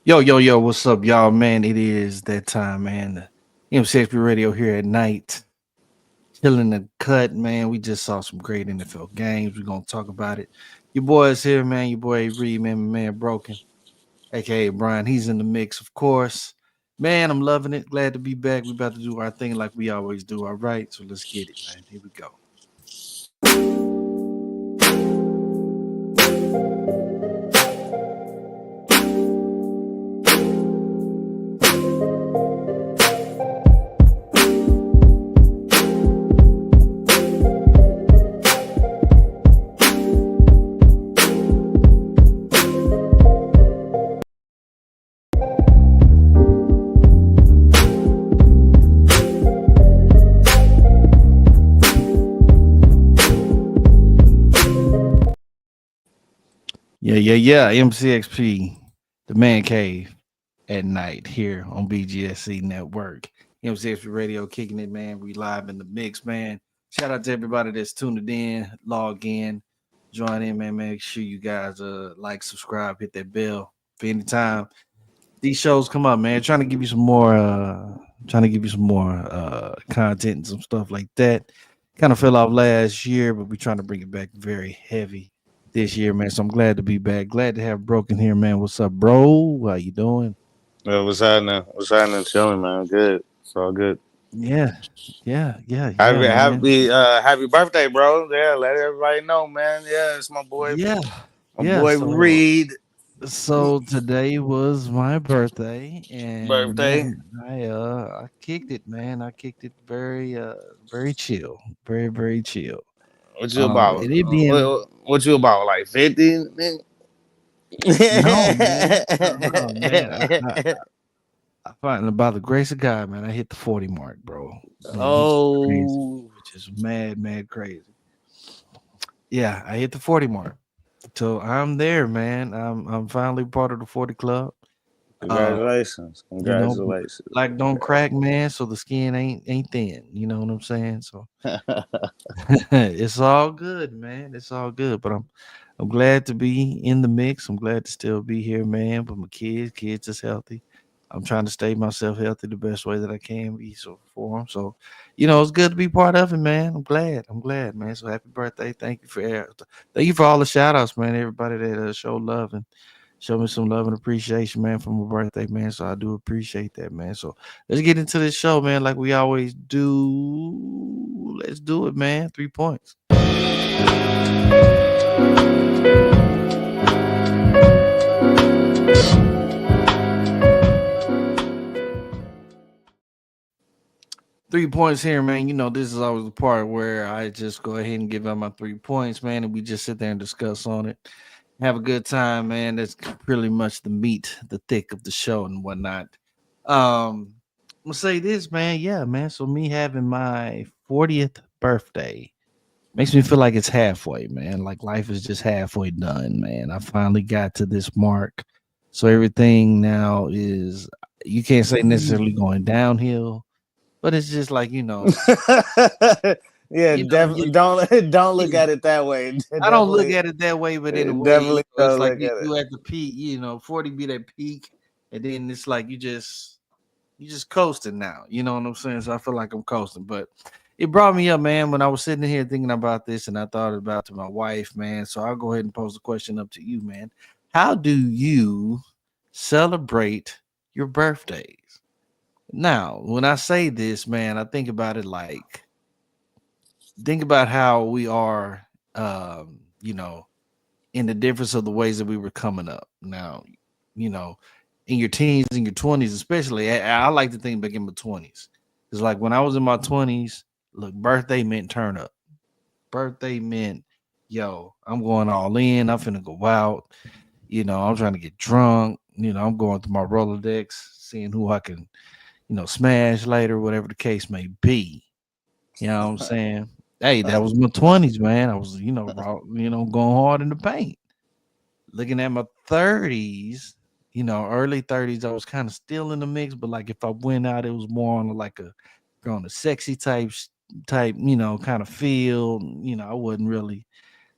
Yo, yo, yo, what's up, y'all, man? It is that time, man. The MCXPRadio here at night. Chilling the cut, man. We just saw some great NFL games. We're gonna talk about it. Your boy is here, man. Your boy Reed, man, my man Broken, aka Brian. He's in the mix, of course. Man, I'm loving it. Glad to be back. We about to do our thing like we always do. All right, so let's get it, man. Here we go. Yeah. MCXP, the man cave at night here on BGSC Network. MCXP Radio kicking it, man. We live in the mix, man. Shout out to everybody that's tuned in, log in, join in, man. Make sure you guys like, subscribe, hit that bell for any time these shows come up, man. Trying to give you some more content and some stuff like that. Kind of fell off last year, but we're trying to bring it back very heavy this year, man. So I'm glad to be back. Glad to have Broken here, man. What's up, bro? How you doing? What's happening? What's happening? Chilling, man. Good. It's all good. Yeah, yeah, Happy, man. happy birthday, bro. Yeah, let everybody know, man. Yeah, it's Yeah, my yeah. boy So, Reed so today was my birthday, and birthday. man, I kicked it, man. I kicked it very chill, very chill. What you about? And it being What you about? Like 50? no, man, no, man. I find by the grace of God, man, I hit the 40 mark, bro, which is crazy, Oh, which is mad crazy. Yeah, I hit the 40 mark, so I'm there, man. I'm finally part of the 40 club. Uh, congratulations. but Congratulations. like don't crack, man. So the skin ain't thin. You know what I'm saying? So it's all good, man. It's all good. But I'm glad to be in the mix. I'm glad to still be here, man. But my kids is healthy. I'm trying to stay myself healthy the best way that I can be so for them. So, it's good to be part of it, man. I'm glad. I'm glad, man. So happy birthday. Thank you for all the shout outs, man. Everybody that show love and show me some love and appreciation, man, for my birthday, man. So I do appreciate that, man. So let's get into this show, man, like we always do. Let's do it, man. 3 points. 3 points here, man. This is always the part where I just go ahead and give out my 3 points, man, and we just sit there and discuss on it. Have a good time, man. That's pretty much the meat, the thick of the show and whatnot. I'm gonna say this, man. Yeah, man. So me having my 40th birthday makes me feel like it's halfway, man. Like life is just halfway done, man. I finally got to this mark. So everything now is, you can't say necessarily going downhill, but it's just like, Yeah, you know, definitely. Don't look yeah. at it that way. I don't look Definitely, at it that way, but in a way, definitely it's don't like look you, at it. you at the peak, 40 be that peak, and then it's like you just coasting now. You know what I'm saying? So I feel like I'm coasting. But it brought me up, man, when I was sitting here thinking about this and I thought about to my wife, man. So I'll go ahead and pose the question up to you, man. How do you celebrate your birthdays? Now, when I say this, man, I think about it like think about how we are in the difference of the ways that we were coming up. Now, you know, in your teens and your 20s, especially, I like to think back in my 20s. It's like when I was in my 20s, look, birthday meant turn up. Birthday meant, yo, I'm going all in. I'm finna go out. I'm trying to get drunk. I'm going through my Rolodex, seeing who I can, smash later, whatever the case may be. You know what I'm saying? Hey, that was my 20s, man. I was, going hard in the paint. Looking at my 30s, early 30s, I was kind of still in the mix, but like if I went out, it was more on like on a sexy type, kind of feel. I wasn't really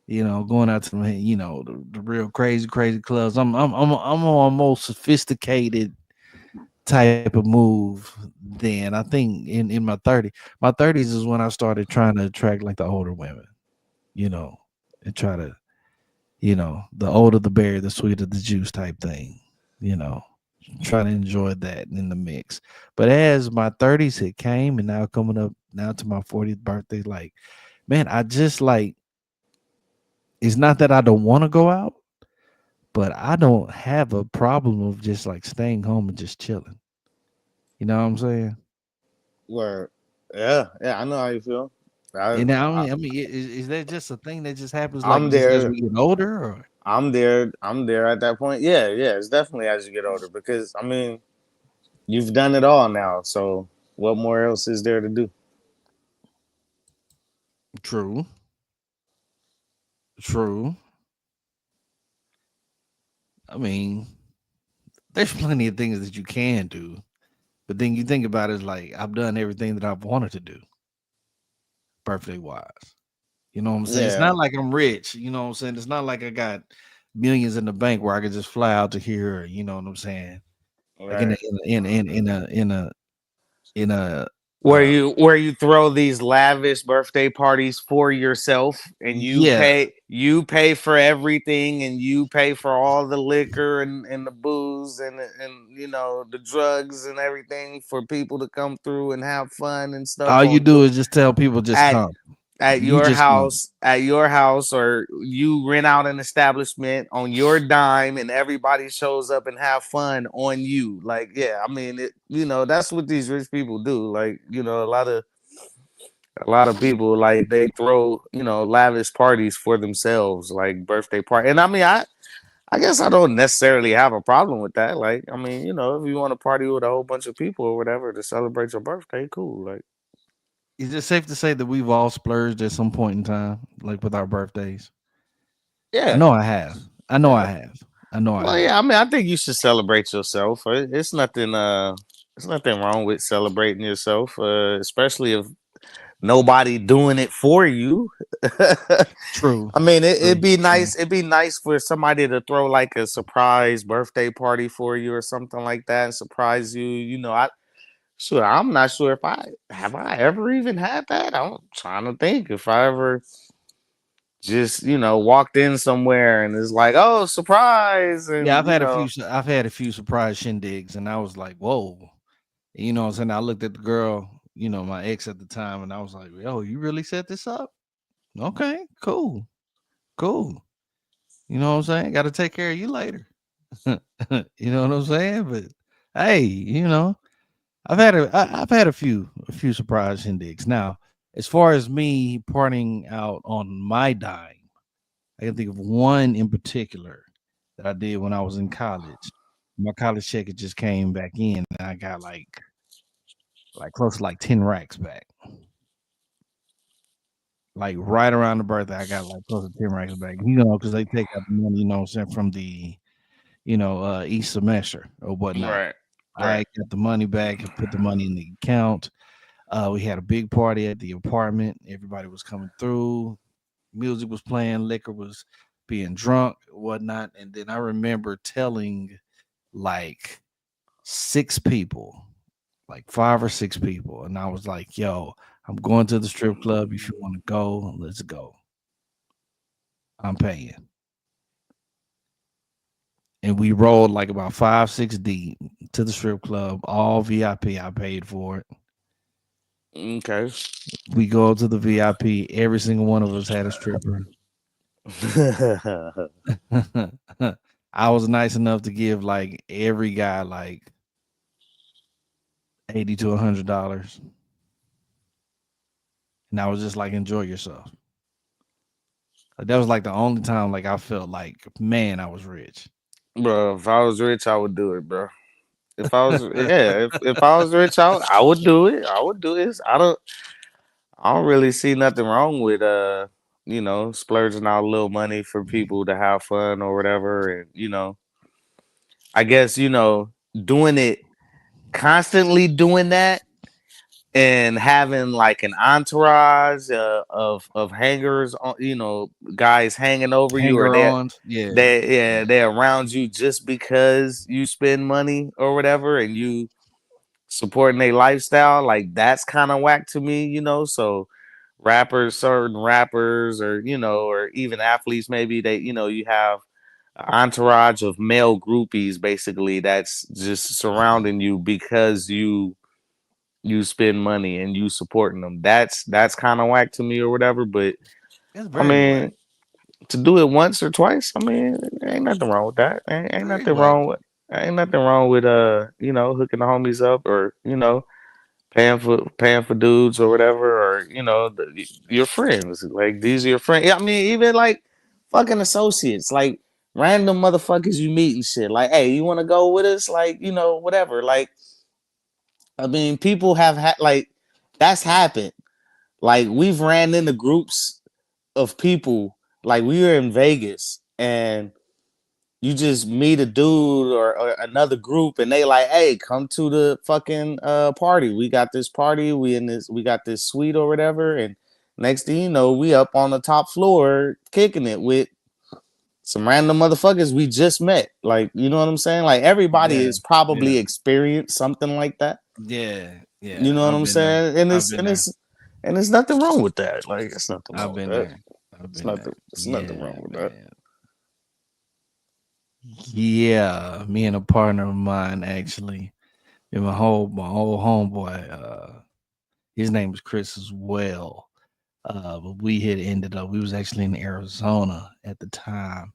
Going out to the real crazy clubs. I'm on a more sophisticated type of move then. I think in my 30s is when I started trying to attract like the older women, you know, and try to, the older the berry, the sweeter the juice type thing, you know, try to enjoy that in the mix. But as my 30s had came and now coming up now to my 40th birthday, like, man, I just like, it's not that I don't want to go out, but I don't have a problem of just like staying home and just chilling. You know what I'm saying? Where, yeah, yeah, I know how you feel. I, And now, I I mean, is that just a thing that just happens like I'm just as there. we get older, or I'm there at that point. Yeah, yeah. It's definitely as you get older because I mean you've done it all now. So what more else is there to do? true, true. I mean, there's plenty of things that you can do, but then you think about it, it's like I've done everything that I've wanted to do, birthday wise. You know what I'm saying? It's Yeah, not like I'm rich. You know what I'm saying? It's not like I got millions in the bank where I could just fly out to here. You know what I'm saying? Like right. in a Where uh you throw these lavish birthday parties for yourself and yeah. you pay for everything and you pay for all the liquor and the booze and the drugs and everything for people to come through and have fun and stuff All you on do is just tell people just at come. You just come. at your house, or you rent out an establishment on your dime and everybody shows up and have fun on you. Like, yeah, I mean that's what these rich people do. Like, a lot of people, like, they throw lavish parties for themselves, like birthday party. And I mean, I guess I don't necessarily have a problem with that. Like, I mean, if you want to party with a whole bunch of people or whatever to celebrate your birthday, cool. Like, Is it safe to say that we've all splurged at some point in time, like with our birthdays? I yeah, know I have. I know I yeah. have. I know I Well, have. yeah, I mean, I think you should celebrate yourself. It's nothing wrong with celebrating yourself, especially if nobody doing it for you. True. I mean, it'd True. be True. nice. It'd be nice for somebody to throw like a surprise birthday party for you or something like that and surprise you. I'm not sure if I ever even had that. I'm trying to think if I ever just walked in somewhere and it's like, oh, surprise, Yeah, and I've had a few surprise shindigs, and I was like, "Whoa!" You know what I'm saying? I looked at the girl, my ex at the time, and I was like, "Yo, you really set this up? Okay, cool, cool." You know what I'm saying? Got to take care of you later. You know what I'm saying? But hey, I've had a few surprise shindigs. Now, as far as me partying out on my dime, I can think of one in particular that I did when I was in college. My college check had just came back in, and I got like close to like 10 racks back. Like right around the birthday, I got like close to 10 racks back. Because they take out the money, what I'm saying, from the each semester or whatnot. right, right. I got the money back and put the money in the account. We had a big party at the apartment. Everybody was coming through. Music was playing. Liquor was being drunk, whatnot. And then I remember telling like 6 people, like 5 or 6 people, and I was like, "Yo, I'm going to the strip club. If you want to go, let's go. I'm paying." And we rolled like about 5, 6 deep to the strip club, all VIP. I paid for it. Okay. We go to the VIP. Every single one of us had a stripper. I was nice enough to give like every guy like 80 to $100, and I was just like, "Enjoy yourself." Like, that was like the only time like I felt like, man, I was rich. Bro, if I was rich, I would do it, bro. If I was rich, I would do it. I would do this. I don't really see nothing wrong with splurging out a little money for people to have fun or whatever. And I guess doing it constantly doing that and having like an entourage of hangers on, guys hanging over you, or Hanger ons. Yeah. they're around you just because you spend money or whatever, and you supporting their lifestyle. Like that's kind of whack to me, So certain rappers, or or even athletes, maybe they, you have an entourage of male groupies basically that's just surrounding you because you spend money and you supporting them. That's kind of whack to me or whatever. But That's I very whack. mean, to do it once or twice, I mean, ain't nothing wrong with that. Very whack. Ain't nothing wrong with hooking the homies up, or paying for dudes or whatever, or your friends. Like these are your friends. Yeah, I mean, even like fucking associates, like random motherfuckers you meet and shit. Like, hey, you want to go with us? Like, whatever. Like, I mean, people have had like that's happened. Like we've ran into groups of people. Like we were in Vegas, and you just meet a dude, or another group, and they like, hey, come to the fucking party. We got this party. We got this suite or whatever. And next thing you know, we up on the top floor kicking it with some random motherfuckers we just met. Like, you know what I'm saying? Like everybody Yeah. has probably Yeah. experienced something like that. Yeah. You Yeah. know what I've I'm been there. saying? And I've it's been and there. it's and there's nothing wrong with that. Like it's nothing I've wrong with been that. there. I've It's been there. nothing. It's nothing wrong Yeah, with that. man. Yeah. Me and a partner of mine actually. And my old homeboy, his name was Chris as well. But we had ended up we was actually in Arizona at the time.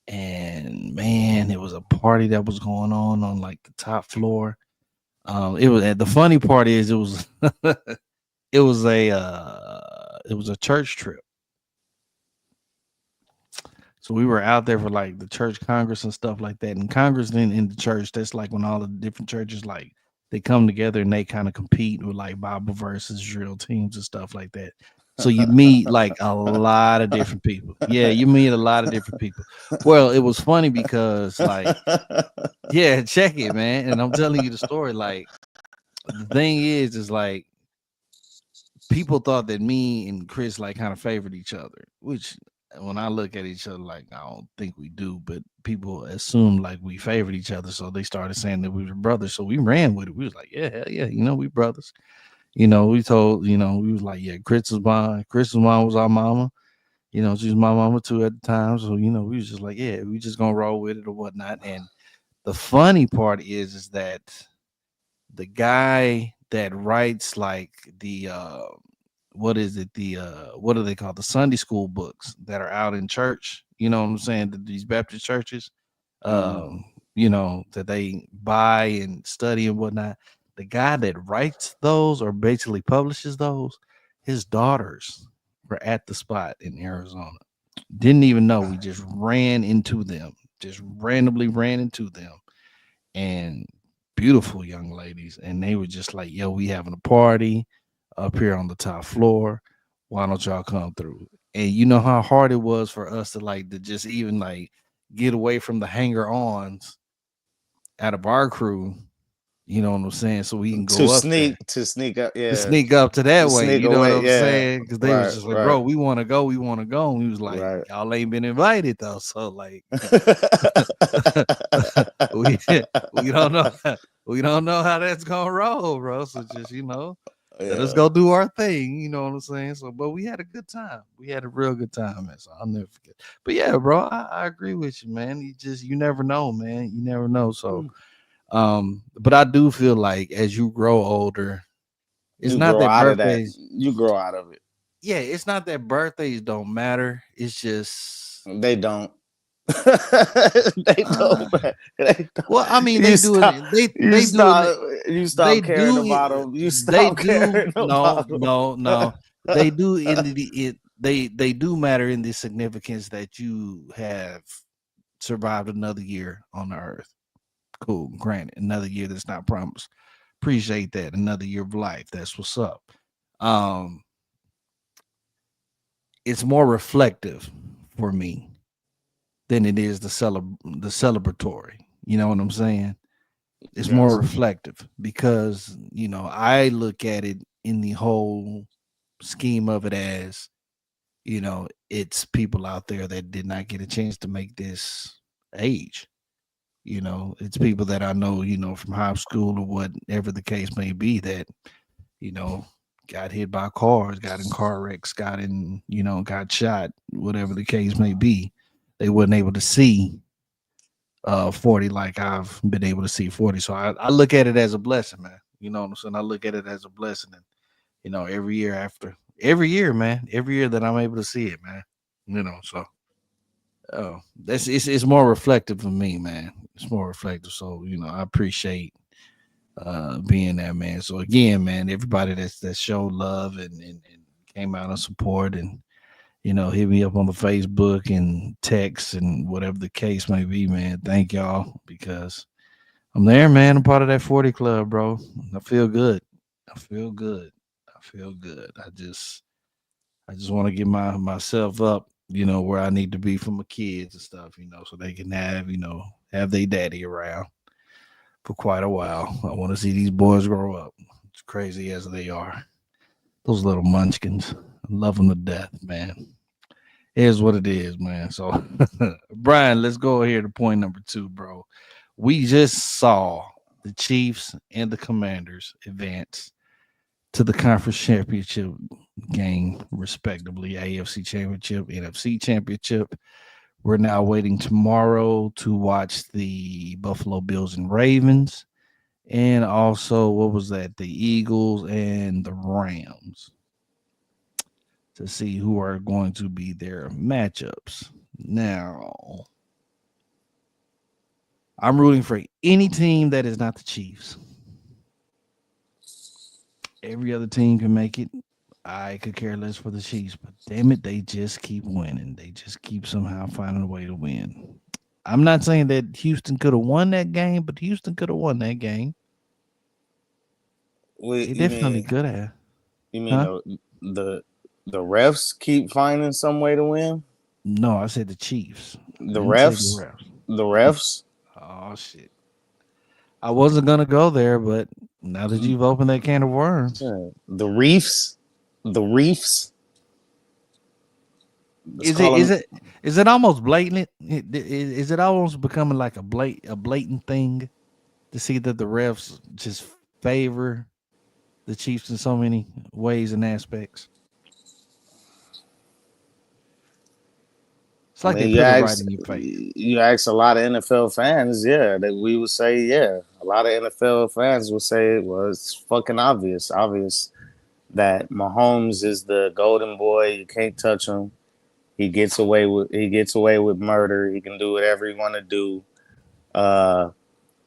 And man, it was a party that was going on like the top floor. It was the funny part is it was it was a church trip. So we were out there for like the church congress and stuff like that. And Congress in the church, that's like when all the different churches like they come together and they kind of compete with like Bible versus drill teams and stuff like that. So you meet like a lot of different people. Yeah, you meet a lot of different people. Well, it was funny because like, yeah, check it, man. And I'm telling you the story. Like the thing is like people thought that me and Chris like kind of favored each other, which when I look at each other, like I don't think we do, but people assumed like we favored each other, so they started saying that we were brothers. So we ran with it. We was like, yeah, hell yeah, we brothers. We told, we was like, yeah, Chris's mom was our mama. She was my mama too at the time. So we was just like, yeah, we just gonna roll with it or whatnot. And the funny part is that the guy that writes like the what is it the what do they call the Sunday school books that are out in church, you know what I'm saying, these Baptist churches, Mhm. that they buy and study and whatnot. The guy that writes those or basically publishes those, his daughters were at the spot in Arizona. Didn't even know. We just ran into them, just randomly ran into them, and beautiful young ladies. And they were just like, yo, we having a party up here on the top floor. Why don't y'all come through? And you know how hard it was for us to like to just even like get away from the hanger ons out of our crew, you know what I'm saying? So we can go up there To sneak up, to yeah, sneak up to to that way, sneak you know what away, I'm yeah. saying? Because they was Right, just like, right, bro, we want to go. And we was like, right. y'all ain't been invited though. So like we we don't know we don't know how that's gonna roll, bro. So just let us Yeah. go do our thing. You know what I'm saying? So, but we had a good time. We had a real good time, man. So I'll never forget. But yeah, bro, I agree with you, man. You never know, man. You never know. So, but I do feel like as you grow older, it's You not grow that out of that. birthdays. You grow out of it. Yeah, it's not that birthdays don't matter. It's just They don't. They uh, don't. They don't. well, I mean, You they do stop. it. You They do it. stop. You They stop caring do about it. them. You They stop do. caring No, about no, them. no. They do in the it. They do matter in the significance that you have survived another year on the earth. Cool, granted, another year that's not promised. Appreciate that. Another year of life. That's what's up. Um, it's more reflective for me than it is the celebratory. You know what I'm saying? It's more Yes. reflective because I look at it in the whole scheme of it as it's people out there that did not get a chance to make this age. It's people that I know, from high school or whatever the case may be that, you know, got hit by cars, got in car wrecks, got shot, whatever the case may be. They wasn't able to see 40 like I've been able to see 40. So I look at it as a blessing, man. You know what I'm saying? I look at it as a blessing. And, every year, man, every year that I'm able to see it, man. So that's it's more reflective for me, man. It's more reflective. So, I appreciate being there, man. So again, man, everybody that showed love and came out and support and hit me up on the Facebook and text and whatever the case may be, man. Thank y'all because I'm there, man. I'm part of that 40 club, bro. I feel good. I feel good. I feel good. I just want to get myself up, where I need to be for my kids and stuff, so they can have their daddy around for quite a while. I want to see these boys grow up, as crazy as they are. Those little munchkins. I love them to death, man. Here's what it is, man. So, Brian, let's go here to point number 2, bro. We just saw the Chiefs and the Commanders advance to the conference championship game, respectively. AFC championship, NFC championship. We're now waiting tomorrow to watch the Buffalo Bills and Ravens. And also, what was that? The Eagles and the Rams to see who are going to be their matchups. Now, I'm rooting for any team that is not the Chiefs. Every other team can make it. I could care less for the Chiefs, but damn it, they just keep winning. They just keep somehow finding a way to win. I'm not saying that Houston could have won that game, but Houston could have won that game. Wait, They definitely could have. you mean Huh? the the refs keep finding some way to win? No, I said the Chiefs. I The didn't say the refs, refs. the refs, Oh shit. I wasn't gonna go there, but now that you've opened that can of worms, the reefs, the reefs. Let's is call it is them. it is it almost blatant? Is it almost becoming like a blatant thing to see that the refs just favor the Chiefs in so many ways and aspects? It's I like they mean, put it right in your face. you ask a lot of NFL fans, yeah, that we would say, yeah. A lot of NFL fans would say, well, it's fucking obvious that Mahomes is the golden boy. You can't touch him. He gets away with murder. He can do whatever he want to do. Uh,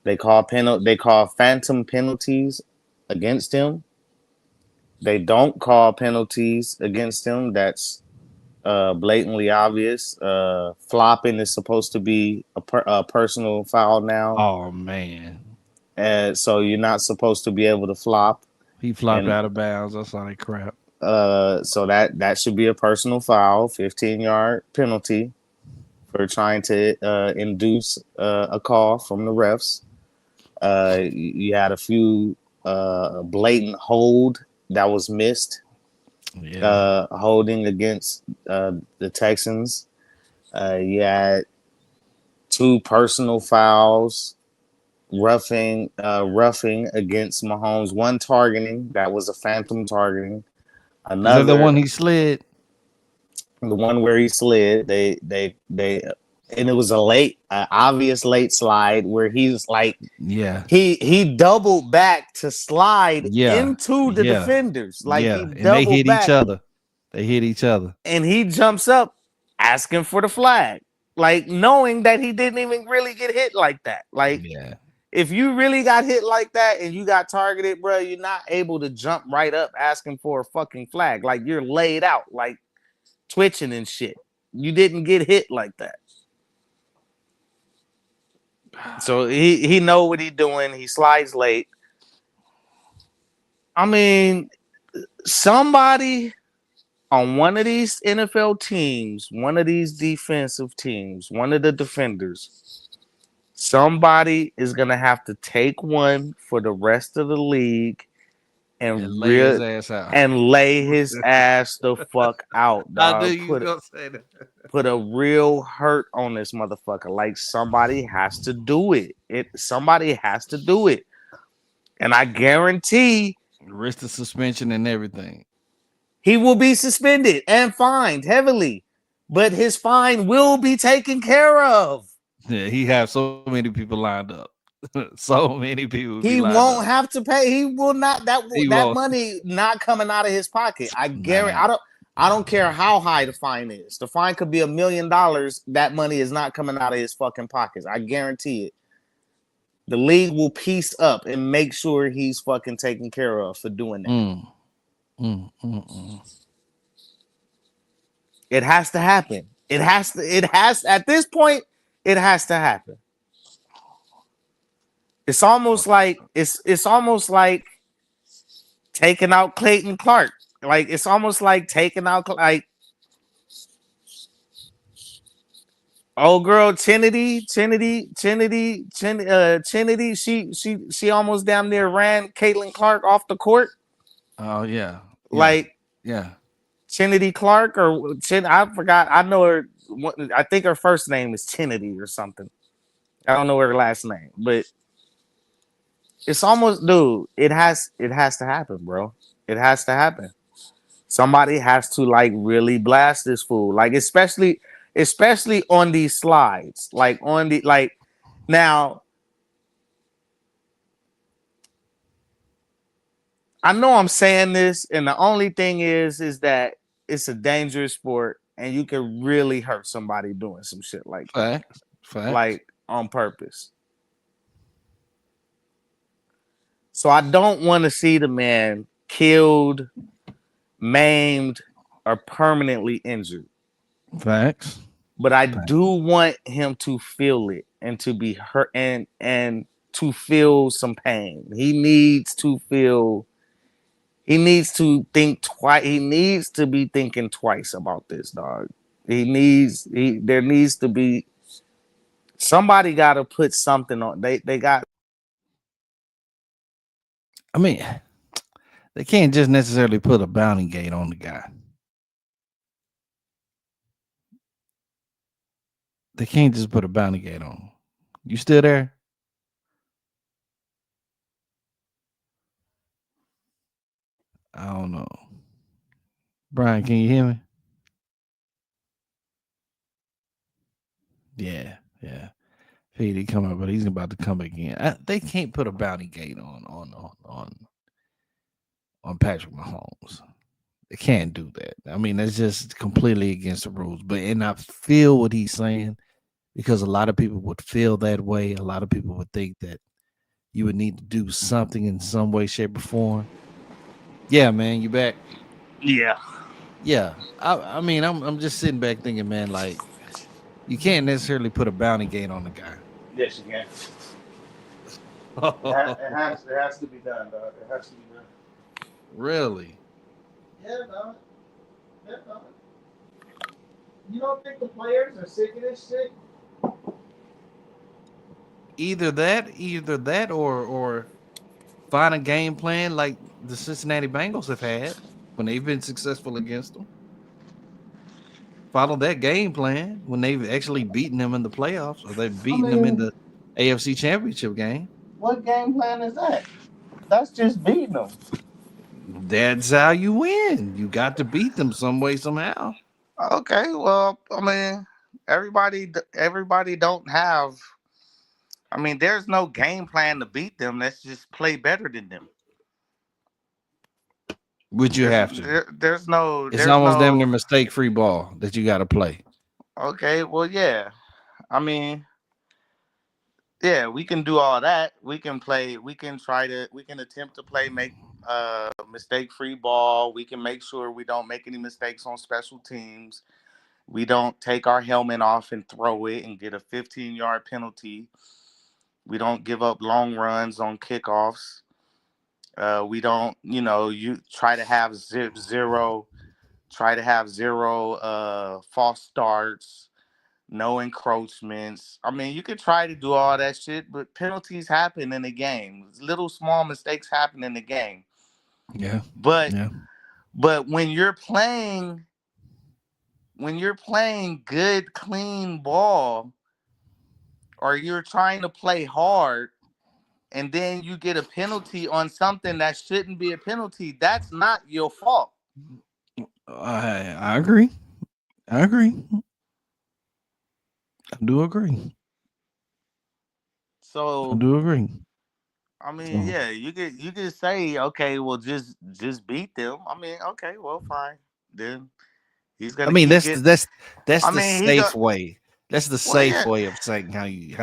they call phantom penalties against him. They don't call penalties against him. That's blatantly obvious. Flopping is supposed to be a personal foul now, Oh man, and so you're not supposed to be able to flop. he flopped And out of bounds. I saw that crap. so that should be a personal foul, 15-yard penalty for trying to induce a call from the refs. You had a few blatant hold that was missed, Yeah, holding against the Texans. You had two personal fouls, roughing against Mahomes. One targeting that was a phantom targeting. is that the one Another, he slid? the one where he slid. And it was a obvious late slide where he's like Yeah, he doubled back to slide yeah, into the yeah, defenders. Like he yeah, and they doubled hit each back other. They hit each other. and he jumps up asking for the flag. Like knowing that he didn't even really get hit like that. Like Yeah, if you really got hit like that and you got targeted, bro, you're not able to jump right up asking for a fucking flag. Like you're laid out, like twitching and shit. You didn't get hit like that. So he know what he doing. He slides late. I mean, somebody on one of these NFL teams, one of these defensive teams, one of the defenders, Somebody is gonna have to take one for the rest of the league And and lay his real ass out. and lay his ass the fuck out, I knew dog. you was gonna say that. Put a real hurt on this motherfucker. Like somebody has to do it. Somebody has to do it. And I guarantee Risk the suspension and everything. he will be suspended and fined heavily. But his fine will be taken care of. Yeah, he have so many people lined up. So many people would be He lined up. won't have to pay. He will not. He That won't. money not coming out of his pocket. I guarantee. Nah. I don't care how high the fine is. The fine could be $1,000,000. That money is not coming out of his fucking pockets. I guarantee it. The league will piece up and make sure he's fucking taken care of for doing that. Mm, mm. It has to happen. It has to. It has at this point. It has to happen. It's almost like it's almost like taking out Clayton Clark. Like it's almost like taking out like old girl Chinity. She almost damn near ran Caitlin Clark off the court. Oh yeah. Yeah. Like Yeah. Chinity Clark or I forgot. I know her. I think her first name is Chinity or something. I don't know her last name, but it's almost dude. It has to happen, bro. It has to happen. Somebody has to like really blast this fool, like especially on these slides, like on the like now. I know I'm saying this, and the only thing is that it's a dangerous sport, and you can really hurt somebody doing some shit like that, Facts. Facts. like on purpose. So I don't want to see the man killed, maimed, or permanently injured. Facts. But I Facts. do want him to feel it and to be hurt and to feel some pain. He needs to feel. He needs to think twice. He needs to be thinking twice about this, dog. There needs to be somebody got to put something on. They got. I mean, they can't just necessarily put a bounty gate on the guy. They can't just put a bounty gate on him. You still there? I don't know. Brian, can you hear me? Yeah, yeah. PD coming, but he's about to come again. They can't put a bounty gate on Patrick Mahomes. They can't do that. I mean, that's just completely against the rules. But and I feel what he's saying because a lot of people would feel that way. A lot of people would think that you would need to do something in some way, shape, or form. Yeah, man, you back. Yeah. Yeah, I mean, I'm just sitting back thinking, man, like you can't necessarily put a bounty gate on the guy. Yes, you can. It has to be done, dog. It has to be done. Really? Yeah, dog. Yeah, dog. You don't think the players are sick of this shit? Either that, or find a game plan like the Cincinnati Bengals have had when they've been successful against them. Follow that game plan when they've actually beaten them in the playoffs or they've I beaten them in mean, the AFC Championship game. what game plan is that? That's just beating them. That's how you win. You got to beat them some way, somehow. Okay, well, I mean, everybody don't have. I mean, there's no game plan to beat them. Let's just play better than them. Would you There's have to? there, there's no It's there's almost damn no. near mistake free ball that you got to play. Okay, well, yeah. I mean, yeah, we can do all that. We can play. We can try to. We can attempt to play make mistake free ball. We can make sure we don't make any mistakes on special teams. We don't take our helmet off and throw it and get a 15-yard penalty. We don't give up long runs on kickoffs. We don't, you try to have zero false starts. no encroachments. I mean, you could try to do all that shit, but penalties happen in the game. Little small mistakes happen in the game. Yeah. But Yeah. but when you're playing good, clean ball, or you're trying to play hard, and then you get a penalty on something that shouldn't be a penalty, that's not your fault. I agree. I agree. I do agree. I So do agree. I mean, So yeah, you could say, okay, well, just beat them. I mean, okay, well, fine. Then he's I gonna mean, keep that's getting. that's I the mean, he go. safe way. That's the Well, safe yeah, way of saying how you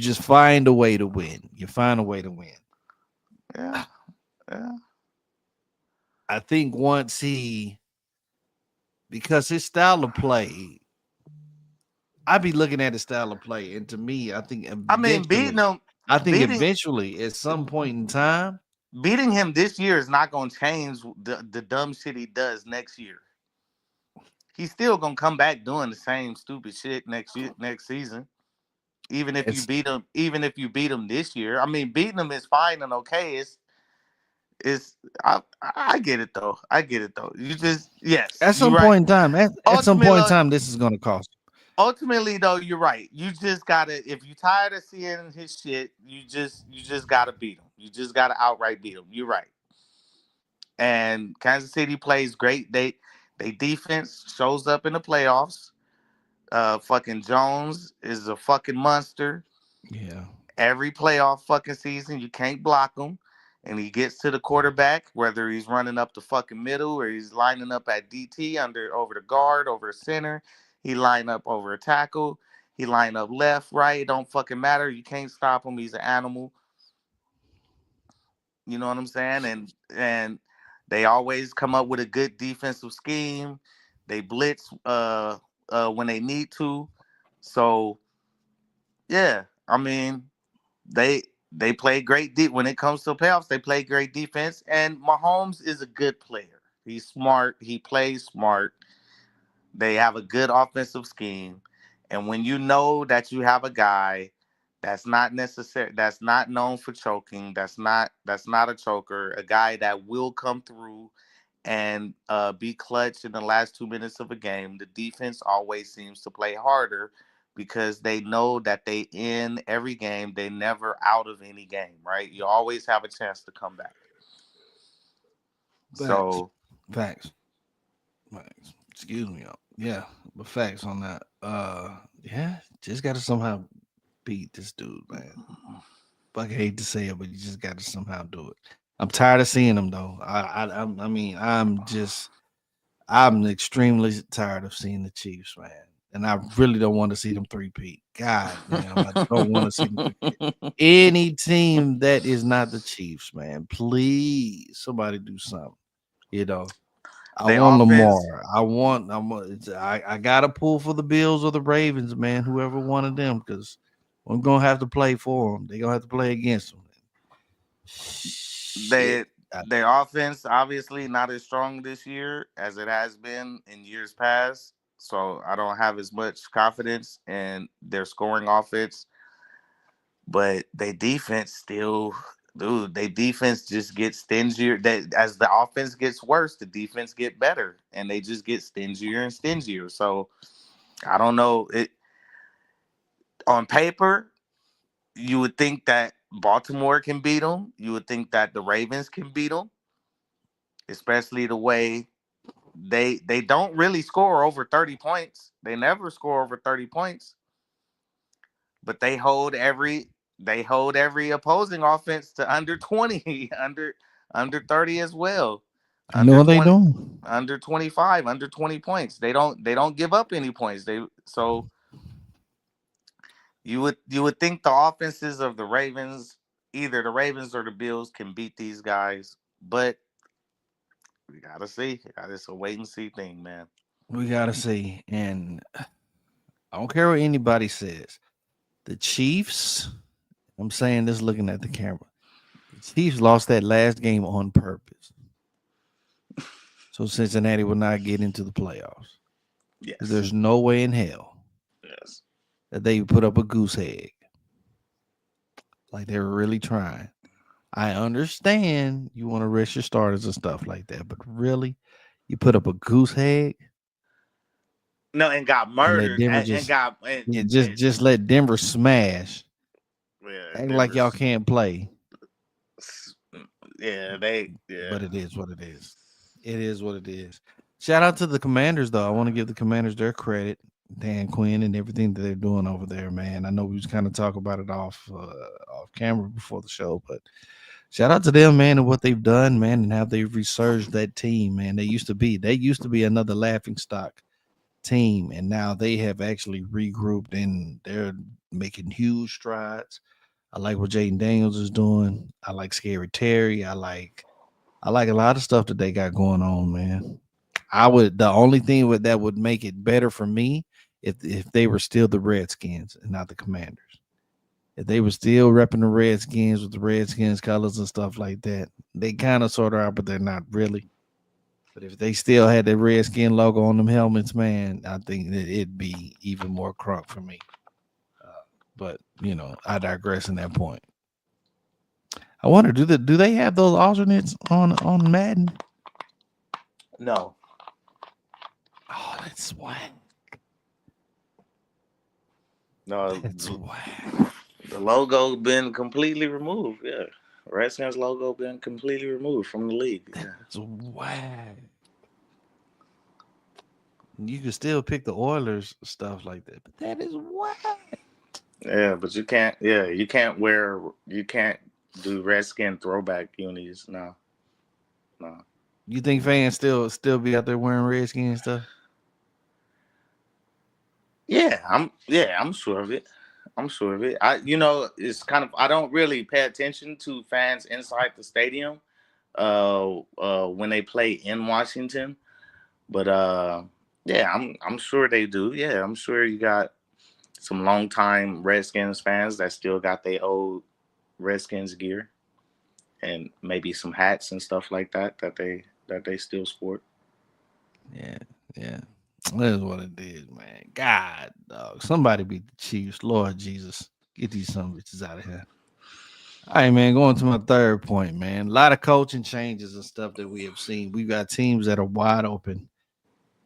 just find a way to win. You find a way to win. yeah, yeah. I think once he because his style of play, I be looking at his style of play, and to me, I mean, beating him, I think beating eventually, at some point in time, beating him this year is not gonna change the dumb shit he does next year. He's still gonna come back doing the same stupid shit next season. it's Even if you beat him this year, I mean, beating him is fine and okay. I get it though. I get it though. You just yes, at you're some right. point in time. At some point in Ultimately, time, this is going to cost. ultimately though, you're right. You just gotta if you're tired of seeing his shit, you just gotta beat him. You just gotta outright beat him. You're right. And Kansas City plays great. They defense shows up in the playoffs. Fucking Jones is a fucking monster. Yeah, Every playoff fucking season, you can't block him. And he gets to the quarterback, whether he's running up the fucking middle or he's lining up at DT under over the guard, over a center. He line up over a tackle. He line up left, right. It don't fucking matter. You can't stop him. He's an animal. You know what I'm saying? And they always come up with a good defensive scheme. They blitz when they need to. So yeah, I mean they play great deep when it comes to playoffs. They play great defense, and Mahomes is a good player. He's smart. He plays smart. They have a good offensive scheme, and when you know that you have a guy that's not known for choking, that's not a choker, a guy that will come through and be clutch in the last 2 minutes of a game. The defense always seems to play harder because they know that they in every game. They never out of any game, right? You always have a chance to come back. facts, So facts, facts. Excuse me. Yeah, but facts on that. Yeah, just got to somehow beat this dude, man. Fuck, I hate to say it, but you just got to somehow do it. I'm tired of seeing him though. I mean, I'm extremely tired of seeing the Chiefs, man. And I really don't want to see them three-peat. God damn, I don't want to see them three-peat. Any team that is not the Chiefs, man, please somebody do something. You know, I they want offense Lamar. I got to pull for the Bills or the Ravens, man. Whoever one of them, because I'm gonna have to play for them. They're gonna have to play against them. Shit. they their offense obviously not as strong this year as it has been in years past. So I don't have as much confidence in their scoring offense, but they defense still, dude. They defense just gets stingier. That as the offense gets worse, the defense get better, and they just get stingier and stingier. So I don't know. It on paper, you would think that Baltimore can beat them. You would think that the Ravens can beat them, especially the way they don't really score over 30 points. They never score over 30 points, but they hold every opposing offense to under 20, under 30 as well. Under No, they 20, don't. under 25, under 20 points. They don't give up any points. They so you would think the offenses of the Ravens, either the Ravens or the Bills can beat these guys, but we gotta see. It's a wait and see thing, man. We gotta see. And I don't care what anybody says. The Chiefs, I'm saying this looking at the camera. The Chiefs lost that last game on purpose. So Cincinnati will not get into the playoffs. Yes. There's no way in hell that they put up a goose egg, like they were really trying. I understand you want to rest your starters and stuff like that, but really, you put up a goose egg No, and got and let murdered, Denver and just got yeah, just let Denver smash, yeah, act like y'all Denver's can't play. yeah, they But yeah. it is what it is. It is what it is. Shout out to the Commanders, though. I want to give the Commanders their credit, Dan Quinn, and everything that they're doing over there, man. I know we was kind of talk about it off camera before the show, but shout out to them, man, and what they've done, man, and how they've resurged that team, man. They used to be another laughing stock team, and now they have actually regrouped and they're making huge strides. I like what Jaden Daniels is doing. I like Scary Terry. I like a lot of stuff that they got going on, man. The only thing that would make it better for me if they were still the Redskins and not the Commanders. If they were still repping the Redskins with the Redskins colors and stuff like that, they kind of sort of are, but they're not really. But if they still had the Redskin logo on them helmets, man, I think that it'd be even more crunk for me. But I digress in that point. I wonder, do they have those alternates on Madden? No, Oh, that's whack. no, That's whack. the logo been completely removed. Yeah, Redskins logo been completely removed from the league. Yeah, That's whack. You can still pick the Oilers stuff like that, but that is whack. yeah, but you can't. Yeah, you can't wear. You can't do Redskin throwback unis. No, no. You think fans still be out there wearing Redskin stuff? Yeah, I'm sure of it. I'm sure of it. It's kind of I don't really pay attention to fans inside the stadium when they play in Washington, but yeah, I'm sure they do. Yeah, I'm sure you got some longtime Redskins fans that still got their old Redskins gear and maybe some hats and stuff like that they still sport. Yeah, yeah. That's what it is, man. God, dog. Somebody beat the Chiefs. Lord Jesus. Get these some bitches out of here. All right, man. Going to my third point, man. A lot of coaching changes and stuff that we have seen. We've got teams that are wide open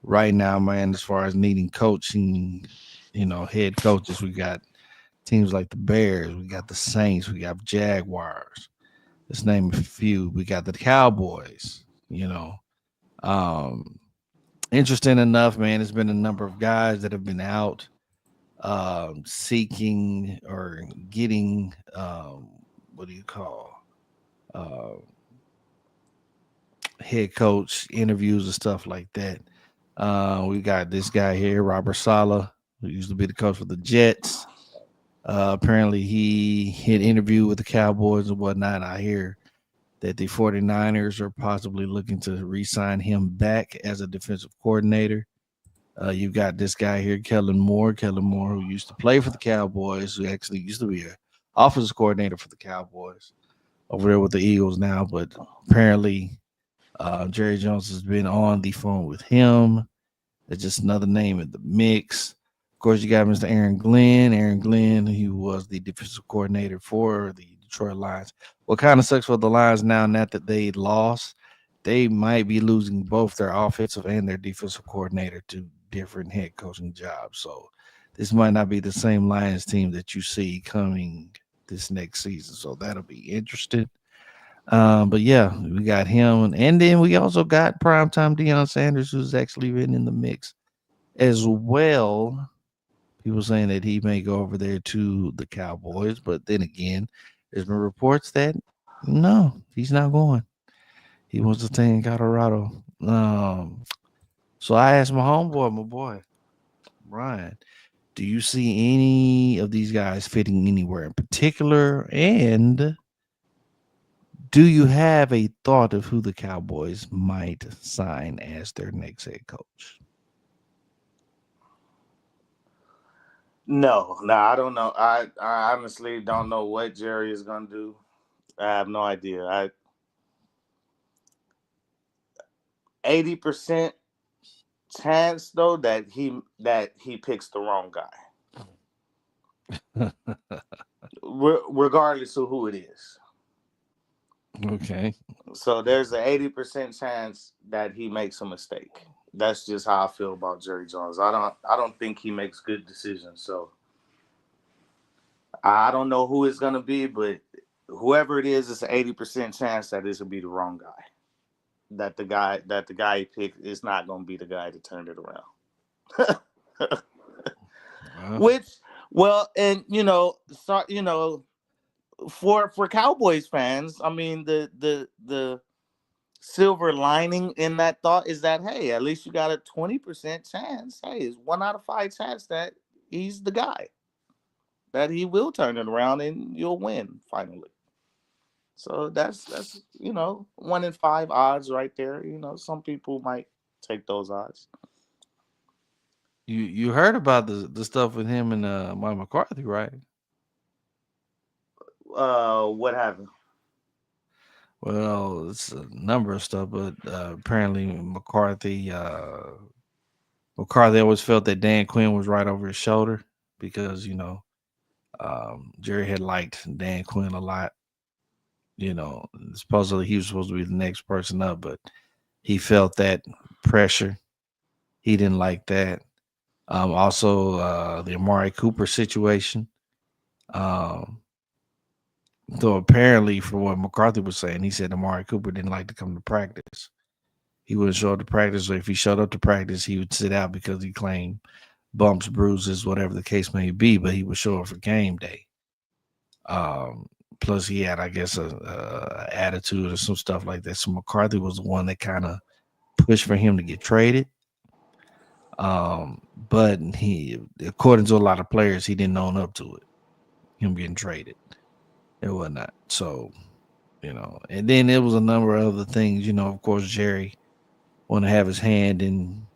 right now, man, as far as needing coaching, head coaches. We got teams like the Bears, we got the Saints, we got Jaguars. Let's name a few. We got the Cowboys, you know. Um, Interesting enough, man, there's been a number of guys that have been out seeking or getting what do you call uh, head coach interviews and stuff like that. We got this guy here, Robert Sala, who used to be the coach for the Jets. Apparently, he had interviewed with the Cowboys and whatnot. I hear that the 49ers are possibly looking to re sign him back as a defensive coordinator. You've got this guy here, Kellen Moore. Kellen Moore, who used to play for the Cowboys, who actually used to be a offensive coordinator for the Cowboys over there with the Eagles now. But apparently, Jerry Jones has been on the phone with him. It's just another name in the mix. Of course, you got Mr. Aaron Glenn. Aaron Glenn, who was the defensive coordinator for the Detroit Lions. What kind of sucks for the Lions now that they lost, they might be losing both their offensive and their defensive coordinator to different head coaching jobs. So this might not be the same Lions team that you see coming this next season. So that'll be interesting. But yeah, we got him, and then we also got primetime Deion Sanders, who's actually been in the mix as well. People saying that he may go over there to the Cowboys, but then again, there's been reports that no, he's not going. He wants to stay in Colorado. So I asked my boy, Brian, do you see any of these guys fitting anywhere in particular? And do you have a thought of who the Cowboys might sign as their next head coach? No, no, I don't know. I honestly don't know what Jerry is gonna do. I have no idea. I 80% chance though that he picks the wrong guy. regardless of who it is. Okay. So there's an 80% chance that he makes a mistake. That's just how I feel about Jerry Jones. I don't think he makes good decisions. So I don't know who it's gonna be, but whoever it is, it's an 80% chance that this will be the wrong guy. That the guy he picked is not gonna be the guy to turn it around. Well, Which, well, and for Cowboys fans, I mean the silver lining in that thought is that, hey, at least you got a 20% chance. Hey, it's 1 out of 5 chance that he's the guy, that he will turn it around and you'll win finally. So that's 1 in 5 odds right there. Some people might take those odds. you heard about the stuff with him and Mike McCarthy, right? What happened? Well, it's a number of stuff, but apparently McCarthy always felt that Dan Quinn was right over his shoulder because Jerry had liked Dan Quinn a lot. Supposedly he was supposed to be the next person up, but he felt that pressure. He didn't like that. Also, the Amari Cooper situation. Um, so apparently, for what McCarthy was saying, he said Amari Cooper didn't like to come to practice. He wouldn't show up to practice, or if he showed up to practice, he would sit out because he claimed bumps, bruises, whatever the case may be. But he would show up for game day. Um, Plus, he had, I guess, a attitude or some stuff like that. So McCarthy was the one that kind of pushed for him to get traded. But he, according to a lot of players, he didn't own up to it. Him getting traded and whatnot. So and then there was a number of other things. Of course, Jerry want to have his hand in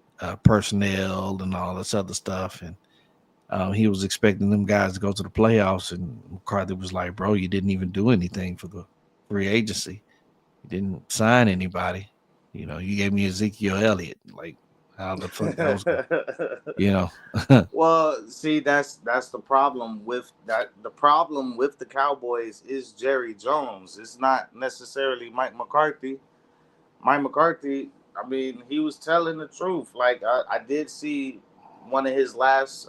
personnel and all this other stuff, and he was expecting them guys to go to the playoffs, and McCarthy was like, "Bro, you didn't even do anything for the free agency. You didn't sign anybody. You gave me Ezekiel Elliott. Like, how the fuck that was going? You know, Well, see, that's the problem with that. The problem with the Cowboys is Jerry Jones. It's not necessarily Mike McCarthy. Mike McCarthy, I mean, he was telling the truth. Like I did see one of his last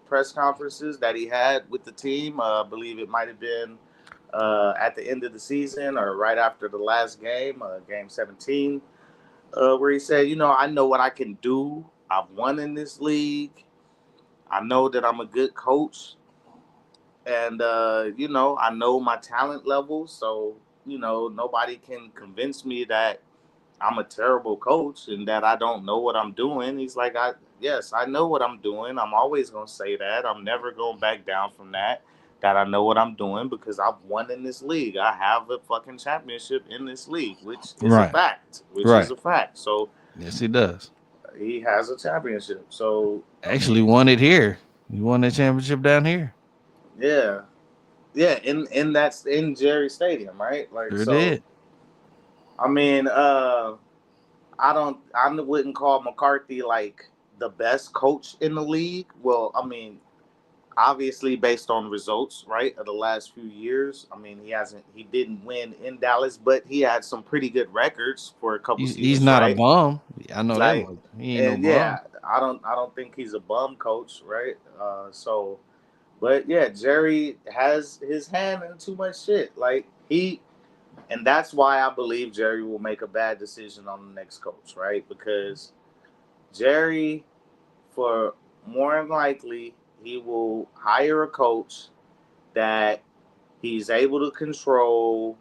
press conferences that he had with the team. I believe it might have been at the end of the season or right after the last game, game 17, where he said, I know what I can do. I've won in this league. I know that I'm a good coach, and I know my talent level. So nobody can convince me that I'm a terrible coach and that I don't know what I'm doing. He's like, yes, I know what I'm doing. I'm always gonna say that. I'm never gonna back down from that. That I know what I'm doing because I've won in this league. I have a fucking championship in this league, which is a right, fact. Which is right. a fact. So Yes, he does. he has a championship. So I Actually, mean, won it here. He won that championship down here. yeah, yeah. In that's in Jerry Stadium, right? Like Sure so. did. I mean, I wouldn't call McCarthy like the best coach in the league. Well, I mean, obviously based on results, right, of the last few years. I mean, he didn't win in Dallas, but he had some pretty good records for a couple He's seasons, not a right? bum. I know that Like, much. He ain't no and bum. yeah, I don't think he's a bum coach, right? So, but yeah, Jerry has his hand in too much shit. Like and that's why I believe Jerry will make a bad decision on the next coach, right? Because Jerry, for more than likely, he will hire a coach that he's able to control,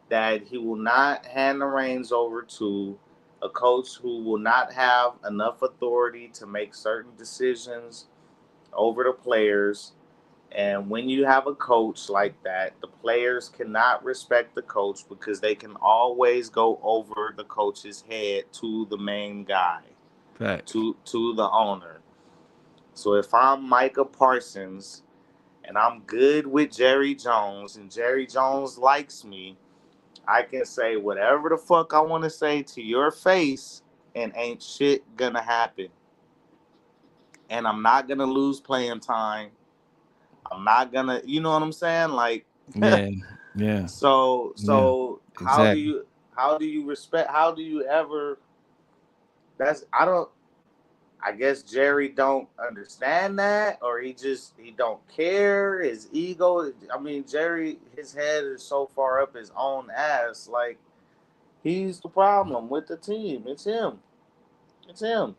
that he will not hand the reins over to, a coach who will not have enough authority to make certain decisions over the players. And when you have a coach like that, the players cannot respect the coach because they can always go over the coach's head to the main guy, Facts. to the owner. So if I'm Micah Parsons and I'm good with Jerry Jones and Jerry Jones likes me, I can say whatever the fuck I want to say to your face and ain't shit gonna happen. And I'm not gonna lose playing time. I'm not gonna, you know what I'm saying? Like, Yeah, yeah, yeah. so Exactly. how do you respect? How do you ever? That's I don't. I guess Jerry don't understand that, or he don't care. His ego. I mean, Jerry, his head is so far up his own ass. Like he's the problem with the team. It's him. It's him.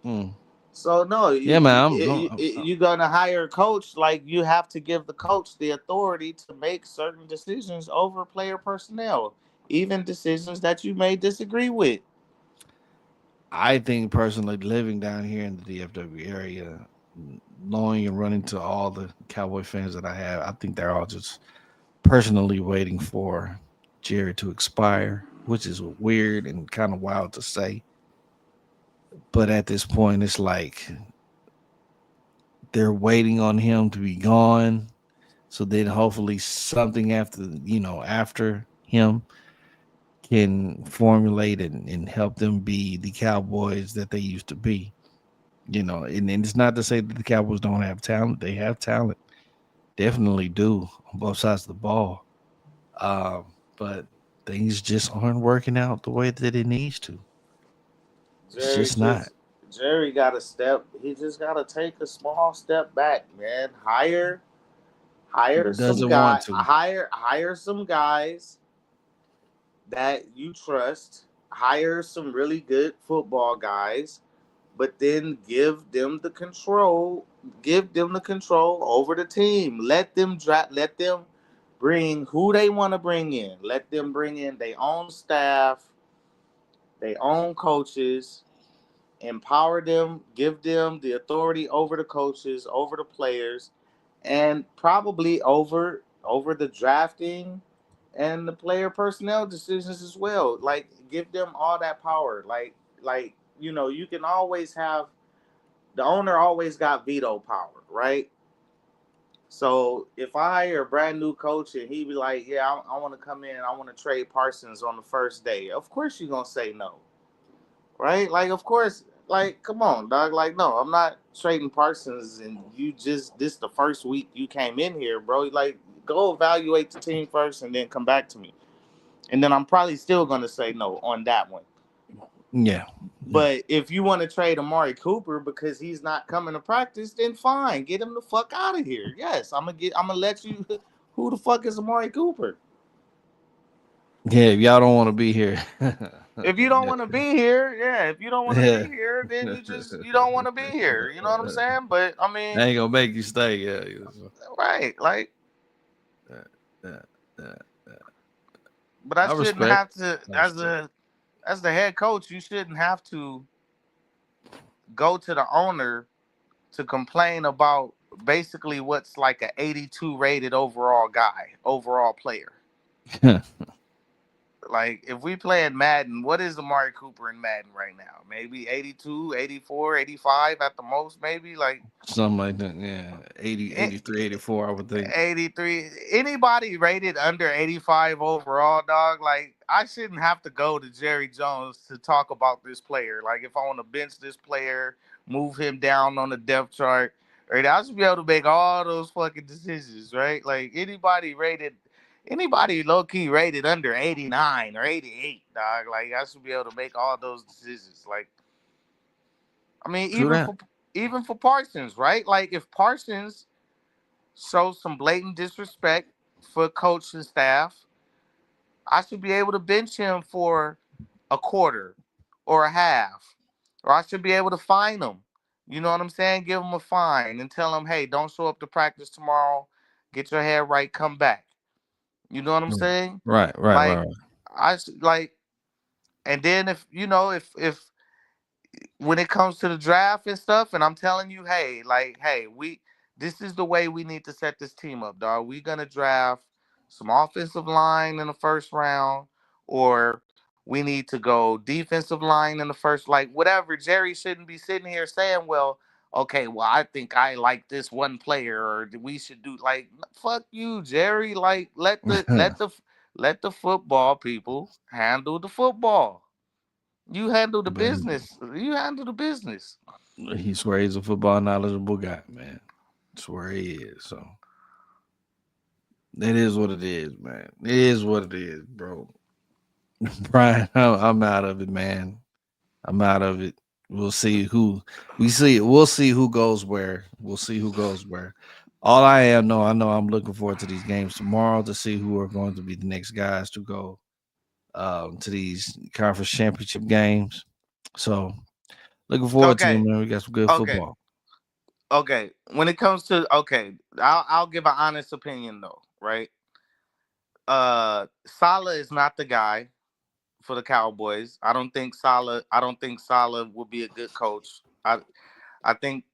Mm. So no, Yeah, man. you're gonna hire a coach. Like you have to give the coach the authority to make certain decisions over player personnel, even decisions that you may disagree with. I think personally, living down here in the DFW area, knowing and running to all the Cowboy fans that I have, I think they're all just personally waiting for Jerry to expire, which is weird and kind of wild to say. But at this point, it's like they're waiting on him to be gone. So then hopefully something after him can formulate and help them be the Cowboys that they used to be. And it's not to say that the Cowboys don't have talent. They have talent. Definitely do on both sides of the ball. But things just aren't working out the way that it needs to. It's Jerry just not. just Jerry got to step. He just got to take a small step back, man. Doesn't want to. Hire some guys that you trust. Hire some really good football guys, but then give them the control over the team. Let them bring who they want to bring in. Let them bring in their own staff, their own coaches, empower them, give them the authority over the coaches, over the players, and probably over the drafting and the player personnel decisions as well. Like give them all that power. Like you can always have the owner always got veto power, right? So if I hire a brand new coach and he be like, "Yeah, I want to come in, I want to trade Parsons on the first day," of course you're gonna say no, right? Like, of course, like, come on, dog. Like, no, I'm not trading Parsons, and you just this the first week you came in here, bro. Like, go evaluate the team first, and then come back to me, and then I'm probably still gonna say no on that one. Yeah. Yeah. But if you want to trade Amari Cooper because he's not coming to practice, then fine, get him the fuck out of here. Yes, I'm gonna let you. Who the fuck is Amari Cooper? Yeah. If y'all don't want to be here. If you don't want to be here, yeah. If you don't want to be Yeah. here, then you don't want to be here. You know what I'm saying? But I I mean, ain't gonna make you stay. Yeah. Yeah. right? Like, Yeah. Yeah. Yeah. but I I shouldn't respect. have to I respect. as the head coach. You shouldn't have to go to the owner to complain about basically what's like a 82 rated overall player. Like if we play in Madden, what is Amari Cooper in Madden right now? Maybe 82, 84, 85 at the most, maybe like Something like that. Yeah. 80, eh, 83, 84, I would think. 83. Anybody rated under 85 overall, dog, like I shouldn't have to go to Jerry Jones to talk about this player. Like if I want to bench this player, move him down on the depth chart, right? I should be able to make all those fucking decisions, right? Like anybody low key rated under 89 or 88, dog. Like I should be able to make all those decisions. Like I mean, True that. even for Parsons, right? Like if Parsons shows some blatant disrespect for coach and staff, I should be able to bench him for a quarter or a half, or I should be able to fine him. You know what I'm saying? Give him a fine and tell him, hey, don't show up to practice tomorrow. Get your head right. Come back. You know what I'm Right. saying? Right. Right. Like Right. like, and then if if when it comes to the draft and stuff, and I'm telling you, hey, like, hey, this is the way we need to set this team up, dog. We gonna draft some offensive line in the first round, or we need to go defensive line in the first, like whatever. Jerry shouldn't be sitting here saying, well, okay, well, I think I like this one player, or we should do like, fuck you, Jerry. Like, Right. let the football people handle the football. You handle the But business. You handle the business. He swear he's a football knowledgeable guy, man. Swear he is. So it is what it is, man. It is what it is, bro. Brian, I'm out of it, man. I'm out of it. We'll see who we see. We'll see who goes where. We'll see who goes where. All I know I'm looking forward to these games tomorrow to see who are going to be the next guys to go to these conference championship games. So looking forward to it, Okay, man. We got some good okay, football. okay. When it comes to I'll give an honest opinion though, right? Salah is not the guy for the Cowboys. I don't think Salah will be a good coach. I think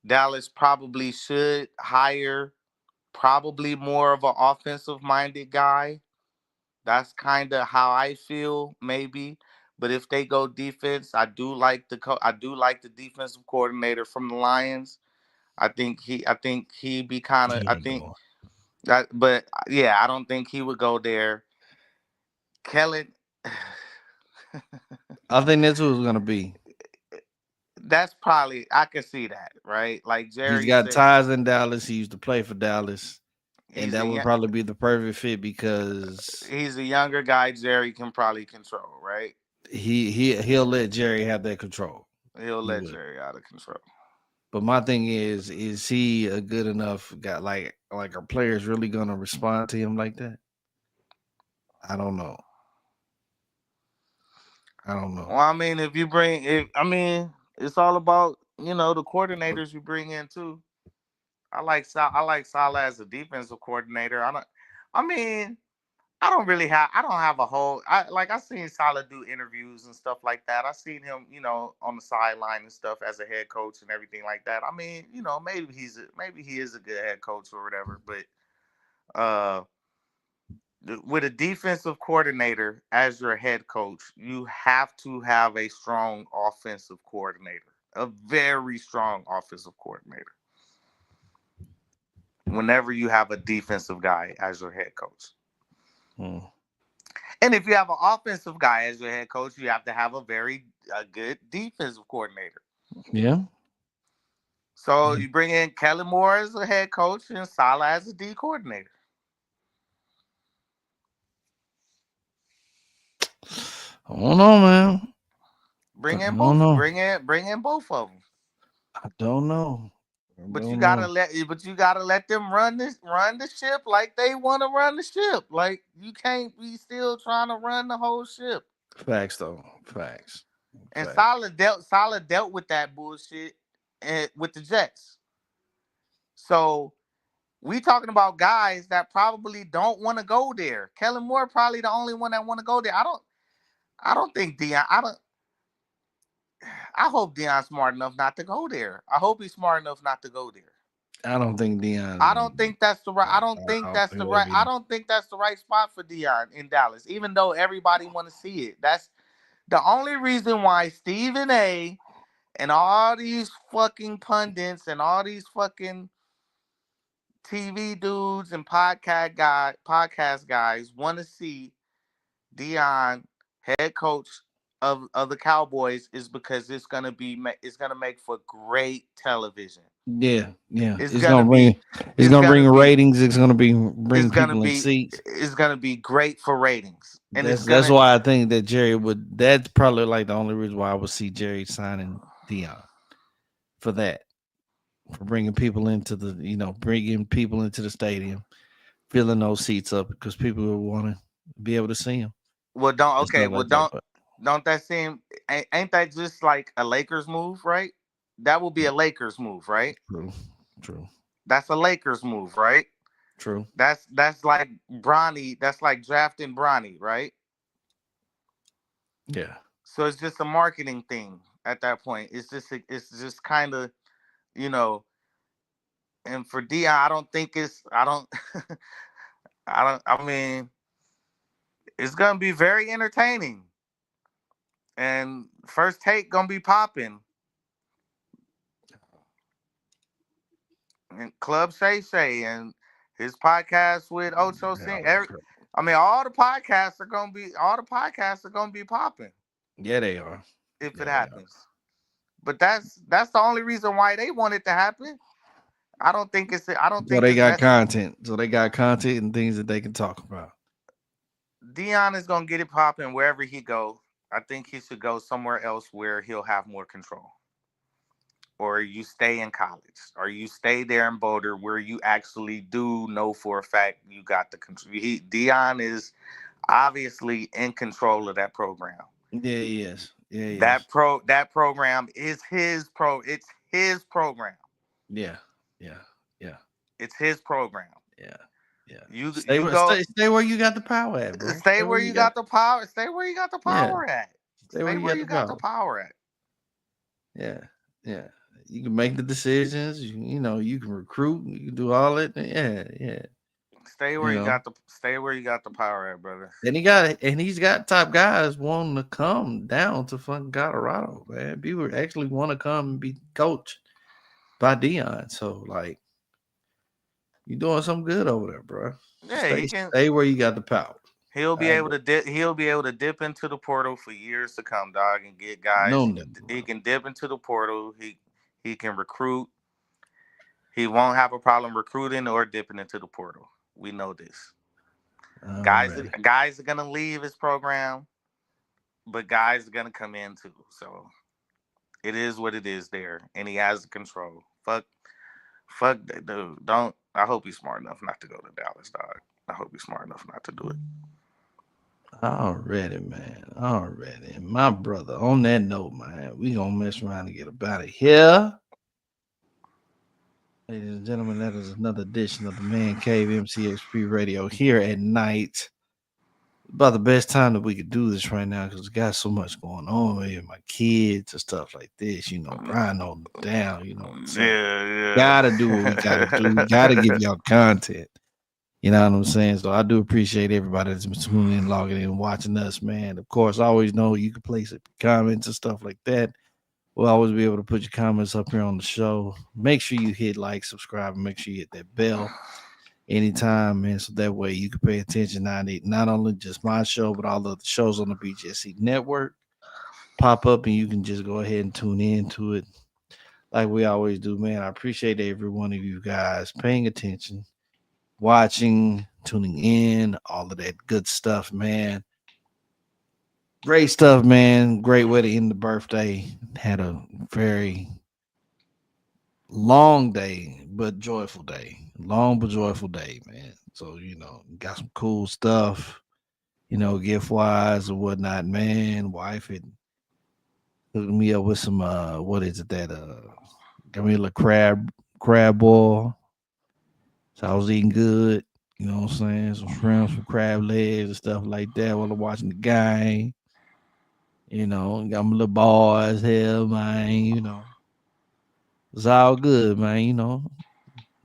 Dallas probably should hire probably more of an offensive minded guy. That's kind of how I feel, maybe. But if they go defense, I do like the defensive coordinator from the Lions. I think he be kind of He I ain't think going. that, but yeah, I don't think he would go there. Kellen, I think that's who it's gonna be. that's probably I can see that, right? Like He's Jerry got said, ties in Dallas. He used to play for Dallas, and he's a that would yo- probably be the perfect fit because he's a younger guy. Jerry can probably control, right? he'll let Jerry have that control. He'll He let will. Jerry out of control. But my thing is he a good enough guy? Like are players really gonna respond to him like that? I don't know. I don't know. Well, I mean, I mean, it's all about the coordinators you bring in too. I like Salah as a defensive coordinator. I mean, I don't have a whole. I seen Salah do interviews and stuff like that. I seen him, on the sideline and stuff as a head coach and everything like that. I mean, maybe he is a good head coach or whatever. But uh, with a defensive coordinator as your head coach, you have to have a strong offensive coordinator, a very strong offensive coordinator. Whenever you have a defensive guy as your head coach. Hmm. And if you have an offensive guy as your head coach, you have to have a good defensive coordinator. Yeah. So you bring in Kelly Moore as a head coach and Salah as a D coordinator. I don't know, man. I don't know. Bring in both of them. I don't know. I But don't know. you gotta let them run the ship like they want to run the ship. Like you can't be still trying to run the whole ship. Facts though. Facts. And Facts. Salah dealt with that bullshit with the Jets. So we talking about guys that probably don't want to go there. Kellen Moore probably the only one that want to go there. I don't think Dion. I hope Dion's smart enough not to go there. I hope he's smart enough not to go there. I don't think Dion's I gonna don't be. think that's the right. I don't think that'd I be. don't think that's the right spot for Dion in Dallas. Even though everybody want to see it, that's the only reason why Stephen A. and all these fucking pundits and all these fucking TV dudes and podcast guys want to see Dion head coach of the Cowboys is because it's gonna make for great television. Yeah, yeah. It's gonna be It's it's gonna gonna bring be ratings. It's gonna bring people in seats. it's gonna be great for ratings, and That's why I think that Jerry would. That's probably like the only reason why I would see Jerry signing Dion for that, for bringing people into bringing people into the stadium, filling those seats up because people will want to be able to see him well and stuff like that. But don't that seem ain't that just like a Lakers move, right? That would be yeah, a Lakers move, right? true, true, That's a Lakers move, right? true. That's like Bronny. That's like drafting Bronny, right? Yeah, So it's just a marketing thing at that point. It's just kind of you know. And for Dion, I don't think it's. I don't. I don't. I mean, it's gonna be very entertaining, and first take gonna be popping. And Club Shay Shay and his podcast with Ocho yeah, Sing. I mean, all the podcasts are gonna be popping yeah. They are. if it Yeah, they are. happens. but that's the only reason why they want it to happen. I don't think it's. I don't So think they it's got necessary. content. So they got content and things that they can talk about. Dion is gonna get it popping wherever he go. I think he should go somewhere else where he'll have more control. Or you stay in college, or you stay there in Boulder where you actually do know for a fact you got the control. Dion is obviously in control of that program. Yeah, he is. Yeah, he is. That program is his pro. It's his program. Yeah, yeah, yeah, It's his program. yeah, yeah. You go Stay where you got the power at, bro. stay Stay where where you you got. got the power. Stay where you got the Yeah, power at. stay where Stay you where got you the got the power. power at. Yeah, yeah. You can make the decisions. You know, you can recruit. You can do all it. Yeah, yeah. You know, Stay where you got the power at, brother. he's got top guys wanting to come down to fucking Colorado, man. People actually want to come and be coached by Dion. So like, you doing something good over there, bro. Yeah, he can. Stay where you got the power. I agree. He'll be able to dip into the portal for years to come, dog, and get No, guys. nothing, He bro. can dip into the portal. He can recruit. He won't have a problem recruiting or dipping into the portal. We know this. Already. Guys are gonna leave his program, but guys are gonna come in too. So it is what it is there, and he has the control. Fuck that dude. Don't. I hope he's smart enough not to go to Dallas, dog. I hope he's smart enough not to do it. Already, man. Already. My brother, on that note, man, we gonna mess around and get about it here. Ladies and gentlemen, that is another edition of the Man Cave MCXP Radio here at night. About the best time that we could do this right now because we got so much going on with my kids and stuff like this. You know, Brian holding it down. You know what I'm saying? Yeah, Gotta do what we gotta do. We gotta give y'all content. You know what I'm saying? So I do appreciate everybody that's been tuning in, logging in, watching us, man. Of course, I always know you can place comments and stuff like that. We'll always be able to put your comments up here on the show. Make sure you hit like, subscribe, and make sure you hit that bell anytime, man. So that way you can pay attention not only just my show, but all of the shows on the BGSE network pop up and you can just go ahead and tune in to it like we always do, man. I appreciate every one of you guys paying attention, watching, tuning in, all of that good stuff, man. Great stuff, man. Great way to end the birthday. Had a very long day, but joyful day. Long but joyful day, man. So, got some cool stuff, gift wise or whatnot, man. Wife had hooked me up with some what is it that got me a little crab boil. So I was eating good, you know what I'm saying? Some shrimp, some crab legs and stuff like that while I'm watching the game. Got my little boys here, man, It's all good, man,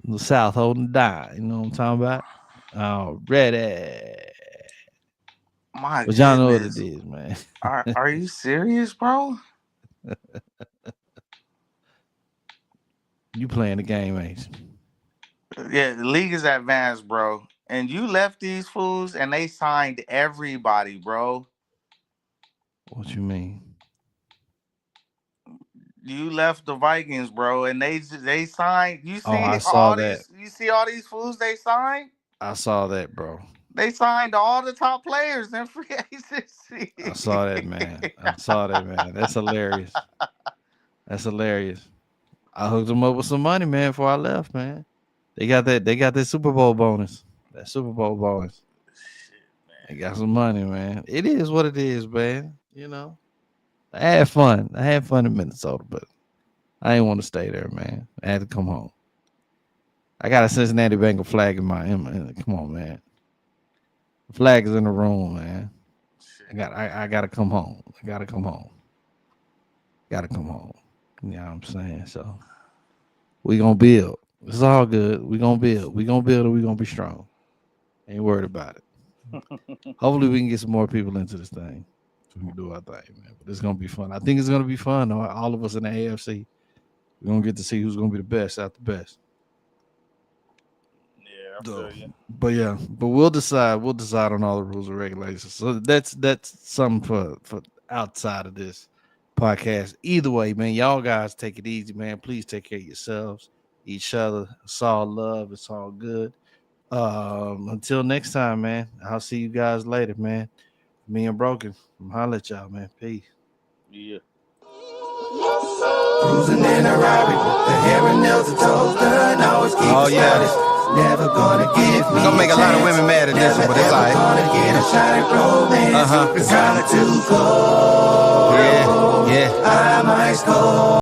The South holding it down, you know what I'm talking about? Already. my But y'all know what it goodness. is, man. Are you serious, bro? You playing the game, ain't you? Yeah, the league is advanced, bro. And you left these fools, and they signed everybody, bro. What you mean? You left the Vikings, bro, and they signed. Oh, I saw that. You see all these fools they signed. I saw that, bro. They signed all the top players in free agency. I saw that, man. I saw that, man. That's hilarious. That's hilarious. I hooked them up with some money, man, before I left, man. They got that Super Bowl bonus. That Super Bowl bonus. Shit, They man. got some money, man. It is what it is, man. I had fun. I had fun in Minnesota, but I didn't want to stay there, man. I had to come home. I got a Cincinnati Bengal flag come on, man. The flag is in the room, man. Shit. I gotta come home. I gotta come home. Gotta come home. You know what I'm saying? So we gonna build. It's all good. We gonna build. We gonna build and we gonna be strong. Ain't worried about it. Hopefully we can get some more people into this thing. So we can do our thing, man. But it's gonna be fun. I think it's gonna be fun. All of us in the AFC. We're gonna get to see who's gonna be the best out the best. Yeah, I So, feel you. but yeah, but we'll decide. We'll decide on all the rules and regulations. So that's something for outside of this podcast. Either way, man, y'all guys take it easy, man. Please take care of yourselves, each other. It's all love. It's all good. Until next time, man. I'll see you guys later, man. Me and Broken. I'm holla at y'all, man. Peace. Yeah. Cruising in a Rari with the hair and nails and toes done. Always keep it stylish. Never gonna give me. We're gonna make a lot of women mad at this one, but it's alright. Gonna get a shot at romance. Cause I'm too cold. Yeah. I'm ice cold.